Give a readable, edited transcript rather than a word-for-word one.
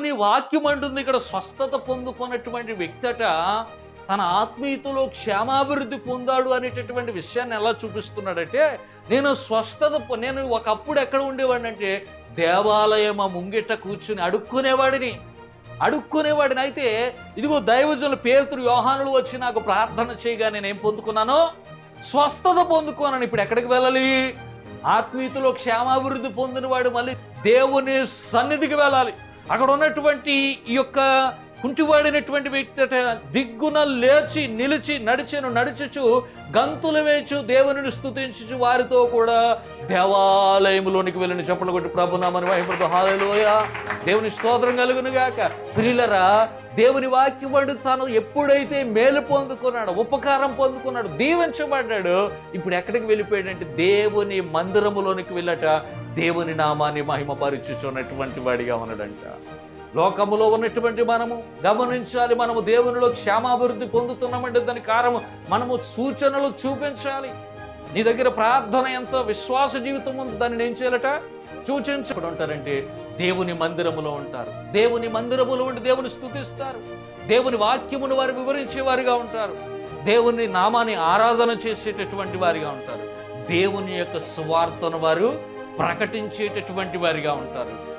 దేవుని వాక్యం అంటుంది ఇక్కడ స్వస్థత పొందుకున్నటువంటి వ్యక్తట తన ఆత్మీయతలో క్షేమాభివృద్ధి పొందాడు అనేటటువంటి విషయాన్ని ఎలా చూపిస్తున్నాడంటే, నేను ఒకప్పుడు ఎక్కడ ఉండేవాడిని అంటే దేవాలయం ముంగిట కూర్చుని అడుక్కునేవాడిని. అయితే ఇదిగో దైవజనులు పేతురు యోహానులు వచ్చి నాకు ప్రార్థన చేయగా నేనేం పొందుకున్నానో స్వస్థత పొందుకున్నాను. ఇప్పుడు ఎక్కడికి వెళ్ళాలి? ఆత్మీయతలో క్షేమాభివృద్ధి పొందిన వాడు మళ్ళీ దేవుని సన్నిధికి వెళ్ళాలి. అక్కడ ఉన్నటువంటి ఈ యొక్క కుంటివాడినటువంటి వ్యక్తి దిగ్గున లేచి నిలిచి నడుచుచు గంతులు వేచు దేవుని స్తుతించుచు వారితో కూడా దేవాలయంలోనికి వెళ్ళిన చప్పట్లు కొట్టి ప్రభునామని మహిమతో హల్లెలూయా, దేవుని స్తోత్రం కలుగును గాక. ప్రియులరా, దేవుని వాక్యముడు తాను ఎప్పుడైతే మేలు పొందుకున్నాడు, ఉపకారం పొందుకున్నాడు, దీవించబడ్డాడు, ఇప్పుడు ఎక్కడికి వెళ్ళిపోయాడంటే దేవుని మందిరములోనికి వెళ్ళట దేవుని నామాన్ని మహిమపరచుచున్నటువంటి వాడిగా ఉన్నాడంట. లోకములో ఉన్నటువంటి మనము గమనించాలి, మనము దేవునిలో క్షేమాభివృద్ధి పొందుతున్నామంటే దాని కారణం మనము సూచనలు చూపించాలి. నీ దగ్గర ప్రార్థన ఎంతో విశ్వాస జీవితం ఉంది, దాన్ని ఏం చేయాలట? సూచించకుండా ఉంటారంటే దేవుని మందిరములో ఉంటారు. దేవుని మందిరములో ఉండి దేవుని స్తుతిస్తారు. దేవుని వాక్యమును వారు వివరించేవారిగా ఉంటారు. దేవుని నామాన్ని ఆరాధన చేసేటటువంటి వారిగా ఉంటారు. దేవుని యొక్క సువార్తను వారు ప్రకటించేటటువంటి వారిగా ఉంటారు.